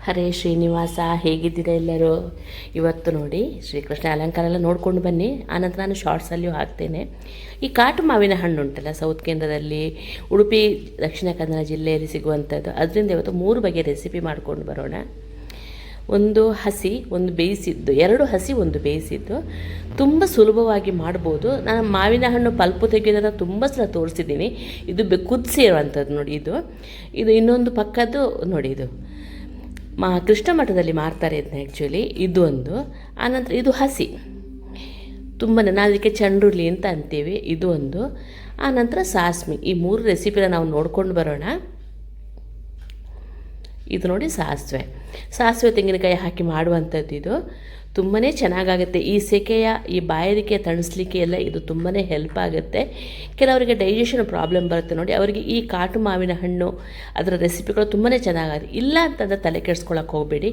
ಹರೇ ಶ್ರೀನಿವಾಸ, ಹೇಗಿದ್ದೀರಾ ಎಲ್ಲರೂ? ಇವತ್ತು ನೋಡಿ ಶ್ರೀಕೃಷ್ಣ ಅಲಂಕಾರ ಎಲ್ಲ ನೋಡ್ಕೊಂಡು ಬನ್ನಿ. ಆನಂತರ ನಾನು ಶಾರ್ಟ್ಸಲ್ಲಿಯೂ ಹಾಕ್ತೇನೆ. ಈ ಕಾಟು ಮಾವಿನ ಹಣ್ಣು ಉಂಟಲ್ಲ, ಸೌತ್ ಕೇಂದ್ರದಲ್ಲಿ, ಉಡುಪಿ, ದಕ್ಷಿಣ ಕನ್ನಡ ಜಿಲ್ಲೆಯಲ್ಲಿ ಸಿಗುವಂಥದ್ದು. ಅದರಿಂದ ಇವತ್ತು 3 ಬಗೆಯ ರೆಸಿಪಿ ಮಾಡ್ಕೊಂಡು ಬರೋಣ. ಒಂದು ಹಸಿ, ಒಂದು ಬೇಯಿಸಿದ್ದು, 2 ಹಸಿ, 1 ಬೇಯಿಸಿದ್ದು. ತುಂಬ ಸುಲಭವಾಗಿ ಮಾಡ್ಬೋದು. ನಾನು ಮಾವಿನ ಹಣ್ಣು ಪಲ್ಪು ತೆಗೆಯೋದನ್ನು ತುಂಬ ಸಲ ತೋರಿಸಿದ್ದೀನಿ. ಇದು ಕುದಿಸಿ ಇರುವಂಥದ್ದು ನೋಡಿ. ಇದು ಇನ್ನೊಂದು ಪಕ್ಕದ್ದು ನೋಡಿ. ಇದು ಕೃಷ್ಣ ಮಠದಲ್ಲಿ ಮಾರ್ತಾರೆ ಇದನ್ನ ಆ್ಯಕ್ಚುಲಿ. ಇದು ಒಂದು. ಆನಂತರ ಇದು ಹಸಿ, ತುಂಬಾ ನಾವು ಅದಕ್ಕೆ ಚಂಡ್ರುಳ್ಳಿ ಅಂತ ಅಂತೀವಿ. ಇದು ಒಂದು. ಆನಂತರ ಸಾಸ್ಮಿ. ಈ 3 ರೆಸಿಪಿನ ನಾವು ನೋಡ್ಕೊಂಡು ಬರೋಣ. ಇದು ನೋಡಿ ಸಾಸಿವೆ ತೆಂಗಿನಕಾಯಿ ಹಾಕಿ ಮಾಡುವಂಥದ್ದು. ಇದು ತುಂಬಾ ಚೆನ್ನಾಗಾಗುತ್ತೆ. ಈ ಸೆಕೆಯ, ಈ ಬಾಯಾರಿಕೆ ತಣಿಸ್ಲಿಕ್ಕೆ ಎಲ್ಲ ಇದು ತುಂಬಾ ಹೆಲ್ಪ್ ಆಗುತ್ತೆ. ಕೆಲವರಿಗೆ ಡೈಜೆಷನ್ ಪ್ರಾಬ್ಲಮ್ ಬರುತ್ತೆ ನೋಡಿ, ಅವರಿಗೆ ಈ ಕಾಟು ಮಾವಿನ ಹಣ್ಣು ಅದರ ರೆಸಿಪಿಗಳು ತುಂಬಾ ಚೆನ್ನಾಗುತ್ತೆ. ಇಲ್ಲ ಅಂತಂದರೆ ತಲೆ ಕೆಡಿಸ್ಕೊಳ್ಳೋಕೆ ಹೋಗಬೇಡಿ.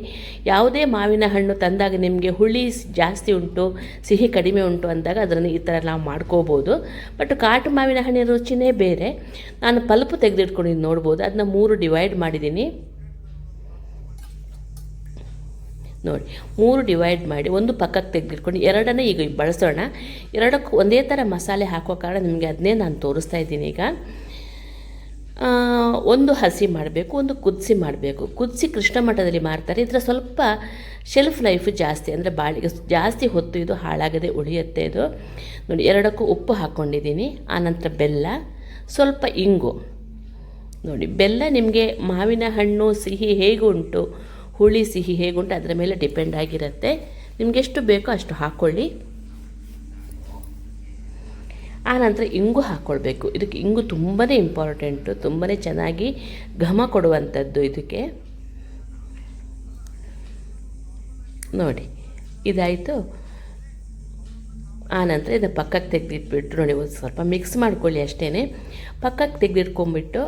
ಯಾವುದೇ ಮಾವಿನ ಹಣ್ಣು ತಂದಾಗ ನಿಮಗೆ ಹುಳಿ ಜಾಸ್ತಿ ಉಂಟು, ಸಿಹಿ ಕಡಿಮೆ ಉಂಟು ಅಂದಾಗ ಅದನ್ನು ಈ ಥರ ನಾವು ಮಾಡ್ಕೋಬೋದು. ಬಟ್ ಕಾಟು ಮಾವಿನ ಹಣ್ಣಿನ ರುಚಿನೇ ಬೇರೆ. ನಾನು ಪಲ್ಪು ತೆಗೆದಿಟ್ಕೊಂಡಿದ್ದು ನೋಡ್ಬೋದು. ಅದನ್ನ 3 ಡಿವೈಡ್ ಮಾಡಿದ್ದೀನಿ ನೋಡಿ. 3 ಡಿವೈಡ್ ಮಾಡಿ ಒಂದು ಪಕ್ಕಕ್ಕೆ ತೆಗೆದಿಟ್ಕೊಂಡು 2 ಈಗ ಬಳಸೋಣ. 2ಕ್ಕೂ ಒಂದೇ ಥರ ಮಸಾಲೆ ಹಾಕೋ ಕಾರಣ ನಿಮಗೆ ಅದನ್ನೇ ನಾನು ತೋರಿಸ್ತಾ ಇದ್ದೀನಿ. ಈಗ ಒಂದು ಹಸಿ ಮಾಡಬೇಕು, ಒಂದು ಕುದಿಸಿ ಮಾಡಬೇಕು. ಕುದಿಸಿ ಕೃಷ್ಣ ಮಠದಲ್ಲಿ ಮಾರ್ತಾರೆ. ಇದರ ಸ್ವಲ್ಪ ಶೆಲ್ಫ್ ಲೈಫ್ ಜಾಸ್ತಿ, ಅಂದರೆ ಬಾಳಿಗೆ ಜಾಸ್ತಿ ಹೊತ್ತು ಇದು ಹಾಳಾಗದೆ ಉಳಿಯುತ್ತೆ. ಇದು ನೋಡಿ. 2ಕ್ಕೂ ಉಪ್ಪು ಹಾಕ್ಕೊಂಡಿದ್ದೀನಿ. ಆನಂತರ ಬೆಲ್ಲ, ಸ್ವಲ್ಪ ಇಂಗು ನೋಡಿ. ಬೆಲ್ಲ ನಿಮಗೆ ಮಾವಿನ ಹಣ್ಣು ಸಿಹಿ ಹೇಗೆ ಉಂಟು, ಹುಳಿ ಸಿಹಿ ಹೇಗುಂಟು ಅದರ ಮೇಲೆ ಡಿಪೆಂಡ್ ಆಗಿರುತ್ತೆ. ನಿಮ್ಗೆ ಎಷ್ಟು ಬೇಕೋ ಅಷ್ಟು ಹಾಕ್ಕೊಳ್ಳಿ. ಆನಂತರ ಇಂಗು ಹಾಕ್ಕೊಳ್ಬೇಕು. ಇದಕ್ಕೆ ಇಂಗು ತುಂಬಾ ಇಂಪಾರ್ಟೆಂಟು, ತುಂಬಾ ಚೆನ್ನಾಗಿ ಘಮ ಕೊಡುವಂಥದ್ದು ಇದಕ್ಕೆ ನೋಡಿ. ಇದಾಯಿತು. ಆನಂತರ ಇದನ್ನು ಪಕ್ಕಕ್ಕೆ ತೆಗೆದಿಟ್ಬಿಟ್ಟು ನೋಡಿ, ಒಂದು ಸ್ವಲ್ಪ ಮಿಕ್ಸ್ ಮಾಡ್ಕೊಳ್ಳಿ ಅಷ್ಟೇ. ಪಕ್ಕಕ್ಕೆ ತೆಗೆದಿಟ್ಕೊಂಡ್ಬಿಟ್ಟು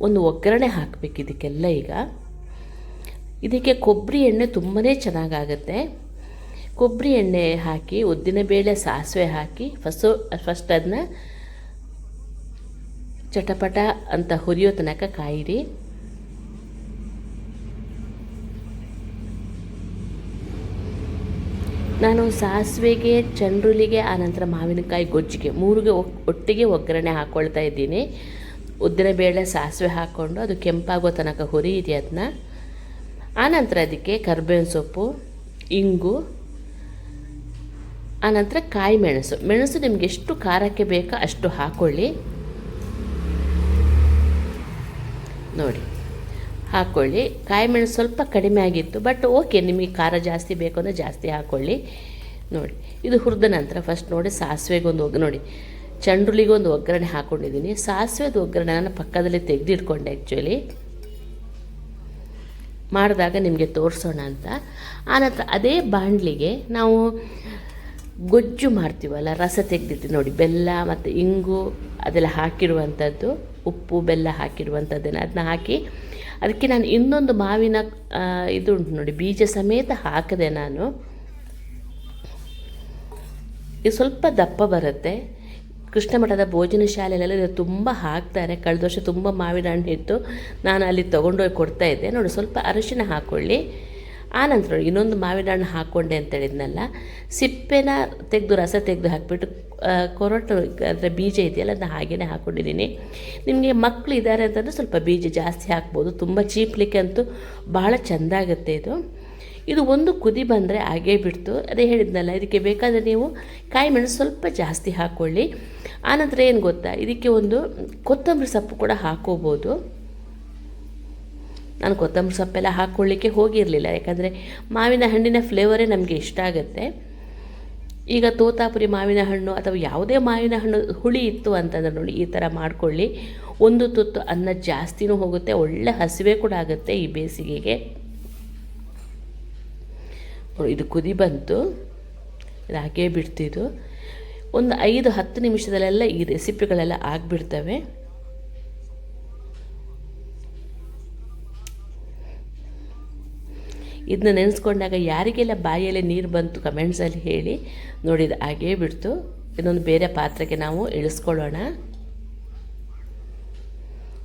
ಒಂದು ಒಗ್ಗರಣೆ ಹಾಕಬೇಕು ಇದಕ್ಕೆಲ್ಲ. ಈಗ ಇದಕ್ಕೆ ಕೊಬ್ಬರಿ ಎಣ್ಣೆ ತುಂಬಾ ಚೆನ್ನಾಗಾಗುತ್ತೆ. ಕೊಬ್ಬರಿ ಎಣ್ಣೆ ಹಾಕಿ, ಉದ್ದಿನಬೇಳೆ, ಸಾಸಿವೆ ಹಾಕಿ ಫಸ್ಟ್ ಅದನ್ನ ಚಟಪಟ ಅಂತ ಹುರಿಯೋ ತನಕ ಕಾಯಿರಿ. ನಾನು ಸಾಸಿವೆಗೆ, ಚಂಡ್ರುಲಿಗೆ, ಆನಂತರ ಮಾವಿನಕಾಯಿ ಗೊಜ್ಜಿಗೆ 3ಗೆ ಒಟ್ಟಿಗೆ ಒಗ್ಗರಣೆ ಹಾಕ್ಕೊಳ್ತಾ ಇದ್ದೀನಿ. ಉದ್ದಿನಬೇಳೆ, ಸಾಸಿವೆ ಹಾಕ್ಕೊಂಡು ಅದು ಕೆಂಪಾಗೋ ತನಕ ಹುರಿಯಿರಿ ಅದನ್ನ. ಆನಂತರ ಅದಕ್ಕೆ ಕರ್ಬೇವಿನ ಸೊಪ್ಪು, ಇಂಗು, ಆನಂತರ ಕಾಯಿ ಮೆಣಸು ನಿಮ್ಗೆ ಎಷ್ಟು ಖಾರಕ್ಕೆ ಬೇಕೋ ಅಷ್ಟು ಹಾಕ್ಕೊಳ್ಳಿ ನೋಡಿ. ಹಾಕ್ಕೊಳ್ಳಿ. ಕಾಯಿ ಮೆಣಸು ಸ್ವಲ್ಪ ಕಡಿಮೆ ಆಗಿತ್ತು, ಬಟ್ ಓಕೆ, ನಿಮಗೆ ಖಾರ ಜಾಸ್ತಿ ಬೇಕು ಅಂದರೆ ಜಾಸ್ತಿ ಹಾಕ್ಕೊಳ್ಳಿ ನೋಡಿ. ಇದು ಹುರಿದ ನಂತರ ಫಸ್ಟ್ ನೋಡಿ ಸಾಸಿವೆಗೊಂದು ನೋಡಿ, ಚಂಡ್ರುಲಿಗೊಂದು ಒಗ್ಗರಣೆ ಹಾಕ್ಕೊಂಡಿದ್ದೀನಿ. ಸಾಸಿವೆದು ಒಗ್ಗರಣೆ ನಾನು ಪಕ್ಕದಲ್ಲಿ ತೆಗೆದಿಟ್ಕೊಂಡೆ ಆ್ಯಕ್ಚುಲಿ, ಮಾಡಿದಾಗ ನಿಮಗೆ ತೋರಿಸೋಣ ಅಂತ. ಆನಂತರ ಅದೇ ಬಾಣಲಿಗೆ ನಾವು ಗೊಜ್ಜು ಮಾಡ್ತೀವಲ್ಲ, ರಸ ತೆಗೆದಿಟ್ಟು ನೋಡಿ, ಬೆಲ್ಲ ಮತ್ತು ಇಂಗು ಅದೆಲ್ಲ ಹಾಕಿರುವಂಥದ್ದು, ಉಪ್ಪು ಬೆಲ್ಲ ಹಾಕಿರುವಂಥದ್ದನ್ನು ಅದನ್ನ ಹಾಕಿ, ಅದಕ್ಕೆ ನಾನು ಇನ್ನೊಂದು ಮಾವಿನ ಇದು ಉಂಟು ನೋಡಿ, ಬೀಜ ಸಮೇತ ಹಾಕಿದೆ ನಾನು. ಇದು ಸ್ವಲ್ಪ ದಪ್ಪ ಬರುತ್ತೆ. ಕೃಷ್ಣ ಮಠದ ಭೋಜನ ಶಾಲೆಯಲ್ಲೆಲ್ಲ ಇದು ತುಂಬ ಹಾಕ್ತಾರೆ. ಕಳೆದ ವರ್ಷ ತುಂಬ ಮಾವಿನ ಹಣ್ಣು ಇತ್ತು, ನಾನು ಅಲ್ಲಿ ತೊಗೊಂಡೋಗಿ ಕೊಡ್ತಾಯಿದ್ದೆ ನೋಡಿ. ಸ್ವಲ್ಪ ಅರಿಶಿನ ಹಾಕ್ಕೊಳ್ಳಿ. ಆನಂತರ ಇನ್ನೊಂದು ಮಾವಿನ ಹಣ್ಣು ಹಾಕ್ಕೊಂಡೆ ಅಂತ ಹೇಳಿದ್ನಲ್ಲ, ಸಿಪ್ಪೆನ ತೆಗೆದು ರಸ ತೆಗೆದು ಹಾಕಿಬಿಟ್ಟು ಕೊರಟು ಅದರ ಬೀಜ ಇದೆಯಲ್ಲ ಅದನ್ನ ಹಾಗೇ ಹಾಕ್ಕೊಂಡಿದ್ದೀನಿ. ನಿಮಗೆ ಮಕ್ಕಳು ಇದ್ದಾರೆ ಅಂತಂದರೆ ಸ್ವಲ್ಪ ಬೀಜ ಜಾಸ್ತಿ ಹಾಕ್ಬೋದು. ತುಂಬ ಚೀಪ್ಲಿಕ್ಕೆ ಅಂತೂ ಭಾಳ ಚೆಂದಾಗುತ್ತೆ ಇದು ಒಂದು ಕುದಿ ಬಂದರೆ ಆಗೇ ಬಿಡ್ತು. ಅದೇ ಹೇಳಿದ್ನಲ್ಲ, ಇದಕ್ಕೆ ಬೇಕಾದರೆ ನೀವು ಕಾಯಿ ಮೆಣಸು ಸ್ವಲ್ಪ ಜಾಸ್ತಿ ಹಾಕ್ಕೊಳ್ಳಿ. ಆನಂತರ ಏನು ಗೊತ್ತಾ, ಇದಕ್ಕೆ ಒಂದು ಕೊತ್ತಂಬರಿ ಸೊಪ್ಪು ಕೂಡ ಹಾಕ್ಕೋಬೋದು. ನಾನು ಕೊತ್ತಂಬರಿ ಸೊಪ್ಪೆಲ್ಲ ಹಾಕ್ಕೊಳ್ಳಿಕ್ಕೆ ಹೋಗಿರಲಿಲ್ಲ, ಯಾಕಂದರೆ ಮಾವಿನ ಹಣ್ಣಿನ ಫ್ಲೇವರೇ ನಮಗೆ ಇಷ್ಟ ಆಗುತ್ತೆ. ಈಗ ತೋತಾಪುರಿ ಮಾವಿನ ಹಣ್ಣು ಅಥವಾ ಯಾವುದೇ ಮಾವಿನ ಹಣ್ಣು ಹುಳಿ ಇತ್ತು ಅಂತಂದ್ರೆ ನೋಡಿ, ಈ ಥರ ಮಾಡ್ಕೊಳ್ಳಿ. ಒಂದು ತುತ್ತು ಅನ್ನ ಜಾಸ್ತಿನೂ ಹೋಗುತ್ತೆ, ಒಳ್ಳೆ ಹಸಿವೆ ಕೂಡ ಆಗುತ್ತೆ ಈ ಬೇಸಿಗೆಗೆ. ಇದು ಕುದಿ ಬಂತು, ಇದು ಹಾಗೇ ಬಿಡ್ತಿದ್ದು. ಒಂದು 5-10 ನಿಮಿಷದಲ್ಲೆಲ್ಲ ಈ ರೆಸಿಪಿಗಳೆಲ್ಲ ಆಗಿಬಿಡ್ತವೆ. ಇದನ್ನ ನೆನೆಸ್ಕೊಂಡಾಗ ಯಾರಿಗೆಲ್ಲ ಬಾಯಲ್ಲಿ ನೀರು ಬಂತು ಕಮೆಂಟ್ಸಲ್ಲಿ ಹೇಳಿ ನೋಡಿ. ಇದು ಹಾಗೇ ಬಿಡ್ತು. ಇದೊಂದು ಬೇರೆ ಪಾತ್ರೆಗೆ ನಾವು ಇಳಿಸ್ಕೊಳ್ಳೋಣ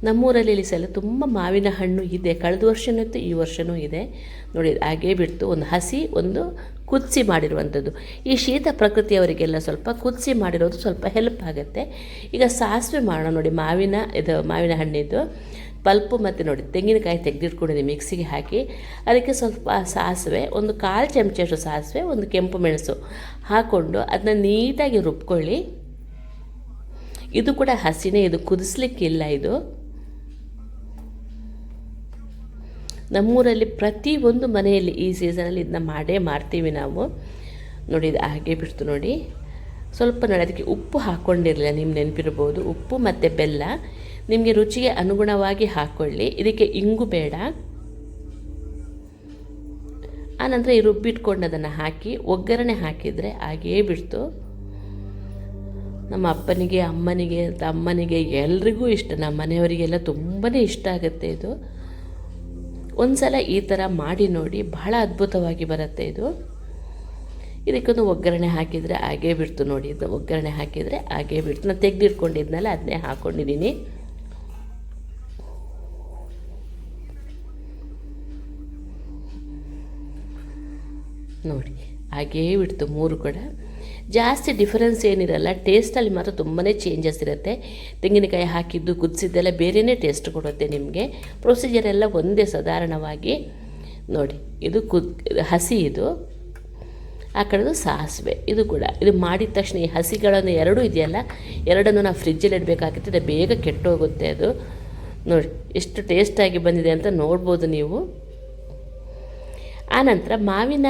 ನಮ್ಮೂರಲ್ಲಿ ಈ ಸಲ ತುಂಬ ಮಾವಿನ ಹಣ್ಣು ಇದೆ, ಕಳೆದ ವರ್ಷವೂ ಇತ್ತು, ಈ ವರ್ಷವೂ ಇದೆ ನೋಡಿ. ಹಾಗೇ ಬಿಡ್ತು, ಒಂದು ಹಸಿ ಒಂದು ಕುದಿಸಿ ಮಾಡಿರುವಂಥದ್ದು. ಈ ಶೀತ ಪ್ರಕೃತಿಯವರಿಗೆಲ್ಲ ಸ್ವಲ್ಪ ಕುದಿಸಿ ಮಾಡಿರೋದು ಸ್ವಲ್ಪ ಹೆಲ್ಪ್ ಆಗುತ್ತೆ. ಈಗ ಸಾಸಿವೆ ಮಾಡೋಣ ನೋಡಿ. ಮಾವಿನ ಹಣ್ಣಿದ್ದು ಪಲ್ಪು ಮತ್ತು ನೋಡಿ ತೆಂಗಿನಕಾಯಿ ತೆಗೆದಿಟ್ಕೊಂಡಿದ್ದೀನಿ, ಮಿಕ್ಸಿಗೆ ಹಾಕಿ ಅದಕ್ಕೆ ಸ್ವಲ್ಪ ಸಾಸಿವೆ, ಒಂದು 1/4 ಚಮಚಷ್ಟು ಸಾಸಿವೆ, ಒಂದು ಕೆಂಪು ಮೆಣಸು ಹಾಕ್ಕೊಂಡು ಅದನ್ನ ನೀಟಾಗಿ ರುಬ್ಕೊಳ್ಳಿ. ಇದು ಕೂಡ ಹಸಿನೇ, ಇದು ಕುದಿಸ್ಲಿಕ್ಕಿಲ್ಲ. ಇದು ನಮ್ಮೂರಲ್ಲಿ ಪ್ರತಿಯೊಂದು ಮನೆಯಲ್ಲಿ ಈ ಸೀಸನಲ್ಲಿ ಇದನ್ನ ಮಾಡೇ ಮಾಡ್ತೀವಿ ನಾವು ನೋಡಿ. ಇದು ಹಾಗೆ ಬಿಡ್ತು ನೋಡಿ. ಸ್ವಲ್ಪ ನೋಡಿ ಅದಕ್ಕೆ ಉಪ್ಪು ಹಾಕ್ಕೊಂಡಿರಲಿಲ್ಲ, ನಿಮ್ಮ ನೆನಪಿರ್ಬೋದು. ಉಪ್ಪು ಮತ್ತು ಬೆಲ್ಲ ನಿಮಗೆ ರುಚಿಗೆ ಅನುಗುಣವಾಗಿ ಹಾಕ್ಕೊಳ್ಳಿ. ಇದಕ್ಕೆ ಇಂಗು ಬೇಡ. ಆನಂತರ ಈ ರುಬ್ಬಿಟ್ಕೊಂಡದನ್ನು ಹಾಕಿ ಒಗ್ಗರಣೆ ಹಾಕಿದರೆ ಹಾಗೇ ಬಿಡ್ತು. ನಮ್ಮ ಅಪ್ಪನಿಗೆ, ಅಮ್ಮನಿಗೆ, ತಮ್ಮನಿಗೆ ಎಲ್ರಿಗೂ ಇಷ್ಟ, ನಮ್ಮ ಮನೆಯವರಿಗೆಲ್ಲ ತುಂಬಾ ಇಷ್ಟ ಆಗುತ್ತೆ ಇದು. ಒಂದು ಸಲ ಈ ಥರ ಮಾಡಿ ನೋಡಿ, ಬಹಳ ಅದ್ಭುತವಾಗಿ ಬರುತ್ತೆ ಇದು. ಇದಕ್ಕೊಂದು ಒಗ್ಗರಣೆ ಹಾಕಿದರೆ ಹಾಗೇ ಬಿಡ್ತು ನೋಡಿ. ಇದು ಒಗ್ಗರಣೆ ಹಾಕಿದರೆ ಹಾಗೇ ಬಿಡ್ತು. ನಾನು ತೆಗೆದಿಟ್ಕೊಂಡಿದ್ನಲ್ಲ ಅದನ್ನೇ ಹಾಕ್ಕೊಂಡಿದ್ದೀನಿ ನೋಡಿ. ಹಾಗೇ ಬಿಡ್ತು ಮೂರು ಕೂಡ. ಜಾಸ್ತಿ ಡಿಫರೆನ್ಸ್ ಏನಿರಲ್ಲ, ಟೇಸ್ಟಲ್ಲಿ ಮಾತ್ರ ತುಂಬಾ ಚೇಂಜಸ್ ಇರುತ್ತೆ. ತೆಂಗಿನಕಾಯಿ ಹಾಕಿದ್ದು ಕುದಿಸಿದ್ದೆಲ್ಲ ಬೇರೆಯೇ ಟೇಸ್ಟ್ ಕೊಡುತ್ತೆ ನಿಮಗೆ. ಪ್ರೊಸೀಜರ್ ಎಲ್ಲ ಒಂದೇ ಸಾಧಾರಣವಾಗಿ ನೋಡಿ. ಇದು ಹಸಿ, ಇದು ಆ ಕಡೆದು ಸಾಸಿವೆ. ಇದು ಕೂಡ ಇದು ಮಾಡಿದ ತಕ್ಷಣ ಈ ಹಸಿಗಳನ್ನು ಎರಡೂ ಇದೆಯಲ್ಲ, ಎರಡನ್ನು ನಾವು ಫ್ರಿಜ್ಜಲ್ಲಿ ಇಡಬೇಕಾಗುತ್ತೆ, ಬೇಗ ಕೆಟ್ಟೋಗುತ್ತೆ ಅದು ನೋಡಿ. ಎಷ್ಟು ಟೇಸ್ಟಾಗಿ ಬಂದಿದೆ ಅಂತ ನೋಡ್ಬೋದು ನೀವು. ಆನಂತರ ಮಾವಿನ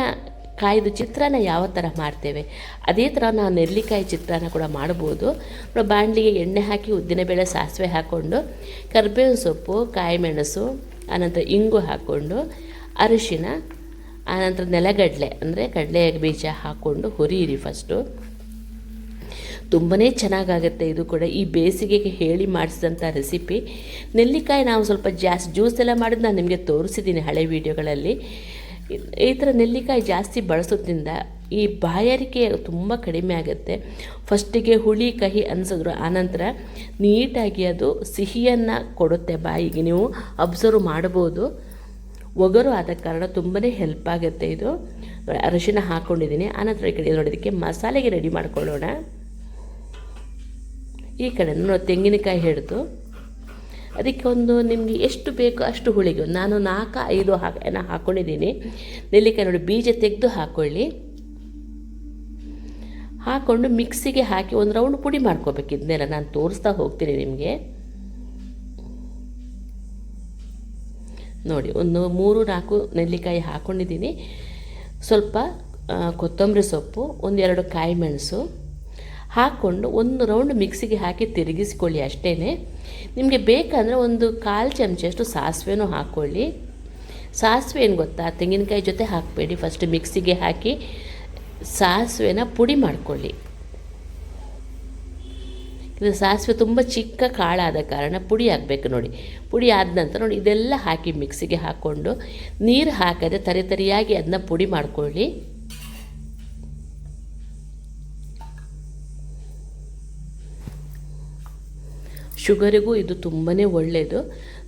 ಕಾಯ್ದು ಚಿತ್ರಾನ್ನ ಯಾವ ಥರ ಮಾಡ್ತೇವೆ ಅದೇ ಥರ ನಾವು ನೆಲ್ಲಿಕಾಯಿ ಚಿತ್ರಾನ್ನ ಕೂಡ ಮಾಡ್ಬೋದು. ಬಾಣಲಿಗೆ ಎಣ್ಣೆ ಹಾಕಿ ಉದ್ದಿನಬೇಳೆ, ಸಾಸಿವೆ ಹಾಕ್ಕೊಂಡು ಕರಿಬೇವಿನ ಸೊಪ್ಪು, ಕಾಯಿಮೆಣಸು, ಆನಂತರ ಇಂಗು ಹಾಕ್ಕೊಂಡು ಅರಿಶಿನ, ಆನಂತರ ನೆಲಗಡಲೆ ಅಂದರೆ ಕಡಲೆ ಬೀಜ ಹಾಕ್ಕೊಂಡು ಹುರಿಯಿರಿ ಫಸ್ಟು. ತುಂಬಾ ಚೆನ್ನಾಗಾಗುತ್ತೆ ಇದು ಕೂಡ. ಈ ಬೇಸಿಗೆಗೆ ಹೇಳಿ ಮಾಡಿಸಿದಂಥ ರೆಸಿಪಿ. ನೆಲ್ಲಿಕಾಯಿ ನಾವು ಸ್ವಲ್ಪ ಜಾಸ್ತಿ ಜ್ಯೂಸ್ ಎಲ್ಲ ಮಾಡಿದ್ದು ನಾನು ನಿಮಗೆ ತೋರಿಸಿದ್ದೀನಿ ಹಳೆ ವೀಡಿಯೋಗಳಲ್ಲಿ. ಈ ಥರ ನೆಲ್ಲಿಕಾಯಿ ಜಾಸ್ತಿ ಬಳಸೋದ್ರಿಂದ ಈ ಬಾಯಾರಿಕೆ ತುಂಬ ಕಡಿಮೆ ಆಗುತ್ತೆ. ಫಸ್ಟಿಗೆ ಹುಳಿ ಕಹಿ ಅನಿಸಿದ್ರು, ಆನಂತರ ನೀಟಾಗಿ ಅದು ಸಿಹಿಯನ್ನು ಕೊಡುತ್ತೆ ಬಾಯಿಗೆ. ನೀವು ಅಬ್ಸರ್ವ್ ಮಾಡ್ಬೋದು. ಒಗರು ಆದ ಕಾರಣ ತುಂಬಾ ಹೆಲ್ಪ್ ಆಗುತ್ತೆ ಇದು. ಅರಿಶಿನ ಹಾಕ್ಕೊಂಡಿದ್ದೀನಿ. ಆನಂತರ ಈ ಕಡೆ ನೋಡೋದಕ್ಕೆ ಮಸಾಲೆಗೆ ರೆಡಿ ಮಾಡ್ಕೊಳ್ಳೋಣ. ಈ ಕಡೆ ನೋಡಿ ತೆಂಗಿನಕಾಯಿ ಹಿಡಿದು ಅದಕ್ಕೆ ಒಂದು ನಿಮಗೆ ಎಷ್ಟು ಬೇಕೋ ಅಷ್ಟು ಹುಳಿಗೆ ನಾನು 4-5 ಹಾಕ್ಕೊಂಡಿದ್ದೀನಿ. ನೆಲ್ಲಿಕಾಯಿ ನೋಡಿ ಬೀಜ ತೆಗೆದು ಹಾಕ್ಕೊಳ್ಳಿ. ಹಾಕ್ಕೊಂಡು ಮಿಕ್ಸಿಗೆ ಹಾಕಿ ಒಂದು ರೌಂಡ್ ಪುಡಿ ಮಾಡ್ಕೋಬೇಕು. ಇದನ್ನೆಲ್ಲ ನಾನು ತೋರಿಸ್ತಾ ಹೋಗ್ತೀನಿ ನಿಮಗೆ ನೋಡಿ. ಒಂದು 3-4 ನೆಲ್ಲಿಕಾಯಿ ಹಾಕ್ಕೊಂಡಿದ್ದೀನಿ. ಸ್ವಲ್ಪ ಕೊತ್ತಂಬರಿ ಸೊಪ್ಪು, 1-2 ಕಾಯಿ ಮೆಣಸು ಹಾಕ್ಕೊಂಡು ಒಂದು ರೌಂಡ್ ಮಿಕ್ಸಿಗೆ ಹಾಕಿ ತಿರುಗಿಸ್ಕೊಳ್ಳಿ ಅಷ್ಟೇ. ನಿಮಗೆ ಬೇಕಂದರೆ ಒಂದು 1/4 ಚಮಚಷ್ಟು ಸಾಸಿವೆನೂ ಹಾಕ್ಕೊಳ್ಳಿ. ಸಾಸಿವೆ ಏನು ಗೊತ್ತಾ, ತೆಂಗಿನಕಾಯಿ ಜೊತೆ ಹಾಕಬೇಡಿ. ಫಸ್ಟ್ ಮಿಕ್ಸಿಗೆ ಹಾಕಿ ಸಾಸಿವೆನ ಪುಡಿ ಮಾಡ್ಕೊಳ್ಳಿ. ಇದು ಸಾಸಿವೆ ತುಂಬ ಚಿಕ್ಕ ಕಾಳಾದ ಕಾರಣ ಪುಡಿ ಆಗಬೇಕು ನೋಡಿ. ಪುಡಿ ಆದ ನಂತರ ನೋಡಿ ಇದೆಲ್ಲ ಹಾಕಿ ಮಿಕ್ಸಿಗೆ ಹಾಕ್ಕೊಂಡು ನೀರು ಹಾಕದೆ ತರಿಯಾಗಿ ಅದನ್ನ ಪುಡಿ ಮಾಡ್ಕೊಳ್ಳಿ. ಶುಗರಿಗೂ ಇದು ತುಂಬಾ ಒಳ್ಳೆಯದು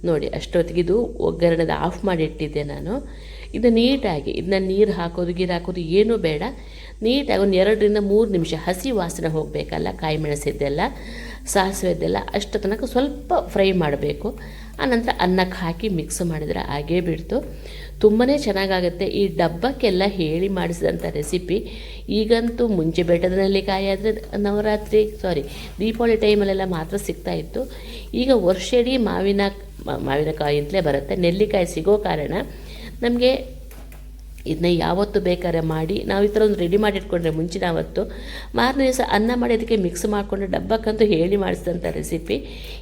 ನೋಡಿ. ಅಷ್ಟೊತ್ತಿಗೆ ಇದು ಒಗ್ಗರಣೆದ ಆಫ್ ಮಾಡಿ ಇಟ್ಟಿದ್ದೆ ನಾನು. ಇದು ನೀಟಾಗಿ ಇದನ್ನ ನೀರು ಹಾಕೋದು ಗೀರು ಹಾಕೋದು ಏನೂ ಬೇಡ. ನೀಟಾಗಿ ಒಂದು 2-3 ನಿಮಿಷ ಹಸಿ ವಾಸನೆ ಹೋಗಬೇಕಲ್ಲ, ಕಾಯಿ ಮೆಣಸಿದ್ದೆಲ್ಲ ಸಾಸಿವೆದ್ದೆಲ್ಲ ಅಷ್ಟು ತನಕ ಸ್ವಲ್ಪ ಫ್ರೈ ಮಾಡಬೇಕು. ಆನಂತರ ಅನ್ನಕ್ಕೆ ಹಾಕಿ ಮಿಕ್ಸ್ ಮಾಡಿದರೆ ಹಾಗೇ ಬಿಡ್ತು. ತುಂಬಾ ಚೆನ್ನಾಗಾಗುತ್ತೆ. ಈ ಡಬ್ಬಕ್ಕೆಲ್ಲ ಹೇಳಿ ಮಾಡಿಸಿದಂಥ ರೆಸಿಪಿ. ಈಗಂತೂ ಮುಂಚೆ ಬೆಟ್ಟದ ನೆಲ್ಲಿಕಾಯಿ ಆದರೆ ದೀಪಾವಳಿ ಟೈಮಲ್ಲೆಲ್ಲ ಮಾತ್ರ ಸಿಗ್ತಾಯಿತ್ತು. ಈಗ ವರ್ಷಿಡೀ ಮಾವಿನಕಾಯಿ ಅಂತಲೇ ಬರುತ್ತೆ. ನೆಲ್ಲಿಕಾಯಿ ಸಿಗೋ ಕಾರಣ ನಮಗೆ ಇದನ್ನ ಯಾವತ್ತು ಬೇಕಾದ್ರೆ ಮಾಡಿ ನಾವು ಈ ಥರ ಒಂದು ರೆಡಿ ಮಾಡಿ ಇಟ್ಕೊಂಡ್ರೆ ಮುಂಚಿನ ಅವತ್ತು ಮಾರನೇ ದಿವಸ ಅನ್ನ ಮಾಡಿ ಅದಕ್ಕೆ ಮಿಕ್ಸ್ ಮಾಡಿಕೊಂಡು ಡಬ್ಬಕ್ಕಂತೂ ಹೇಳಿ ಮಾಡಿಸಿದಂಥ ರೆಸಿಪಿ.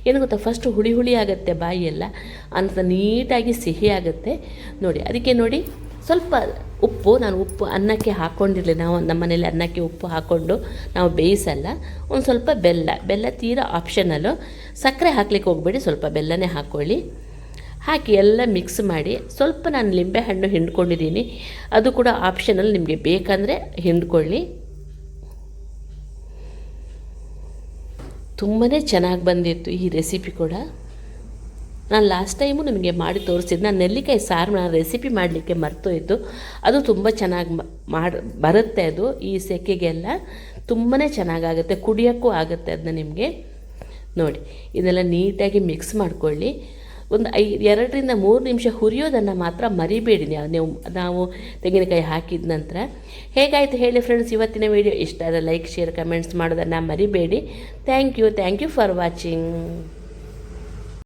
ಏನು ಗೊತ್ತಾ, ಫಸ್ಟ್ ಹುಳಿ ಆಗುತ್ತೆ ಬಾಯಿಯೆಲ್ಲ, ಅಂತ ನೀಟಾಗಿ ಸಿಹಿ ಆಗುತ್ತೆ ನೋಡಿ. ಅದಕ್ಕೆ ನೋಡಿ ಸ್ವಲ್ಪ ನಾನು ಉಪ್ಪು ಅನ್ನಕ್ಕೆ ಹಾಕ್ಕೊಂಡಿರಲಿ. ನಾವು ನಮ್ಮ ಮನೇಲಿ ಅನ್ನಕ್ಕೆ ಉಪ್ಪು ಹಾಕ್ಕೊಂಡು ನಾವು ಬೇಯಿಸಲ್ಲ. ಒಂದು ಸ್ವಲ್ಪ ಬೆಲ್ಲ ತೀರಾ ಆಪ್ಷನಲ್ಲು. ಸಕ್ಕರೆ ಹಾಕ್ಲಿಕ್ಕೆ ಹೋಗಬೇಡಿ, ಸ್ವಲ್ಪ ಬೆಲ್ಲನೇ ಹಾಕ್ಕೊಳ್ಳಿ. ಹಾಕಿ ಎಲ್ಲ ಮಿಕ್ಸ್ ಮಾಡಿ ಸ್ವಲ್ಪ ನಾನು ಲಿಂಬೆಹಣ್ಣು ಹಿಂಡ್ಕೊಂಡಿದ್ದೀನಿ, ಅದು ಕೂಡ ಆಪ್ಷನಲ್, ನಿಮಗೆ ಬೇಕಂದರೆ ಹಿಂಡ್ಕೊಳ್ಳಿ. ತುಂಬಾ ಚೆನ್ನಾಗಿ ಬಂದಿತ್ತು ಈ ರೆಸಿಪಿ ಕೂಡ. ನಾನು ಲಾಸ್ಟ್ ಟೈಮು ನಿಮಗೆ ಮಾಡಿ ತೋರಿಸಿದ್ದು, ನಾನು ನೆಲ್ಲಿಕಾಯಿ ಸಾರು ರೆಸಿಪಿ ಮಾಡಲಿಕ್ಕೆ ಮರ್ತೋಯ್ತು. ಅದು ತುಂಬ ಚೆನ್ನಾಗಿ ಬರುತ್ತೆ. ಅದು ಈ ಸೆಕೆಗೆಲ್ಲ ತುಂಬಾ ಚೆನ್ನಾಗಾಗುತ್ತೆ, ಕುಡಿಯೋಕ್ಕೂ ಆಗುತ್ತೆ. ಅದನ್ನ ನಿಮಗೆ ನೋಡಿ, ಇದೆಲ್ಲ ನೀಟಾಗಿ ಮಿಕ್ಸ್ ಮಾಡ್ಕೊಳ್ಳಿ. ಒಂದು 2-3 ನಿಮಿಷ ಹುರಿಯೋದನ್ನು ಮಾತ್ರ ಮರಿಬೇಡಿ ನಾವು ತೆಂಗಿನಕಾಯಿ ಹಾಕಿದ ನಂತರ. ಹೇಗಾಯಿತು ಹೇಳಿ ಫ್ರೆಂಡ್ಸ್ ಇವತ್ತಿನ ವಿಡಿಯೋ. ಇಷ್ಟ ಆದರೆ ಲೈಕ್, ಶೇರ್, ಕಮೆಂಟ್ಸ್ ಮಾಡೋದನ್ನು ಮರಿಬೇಡಿ. Thank you for watching.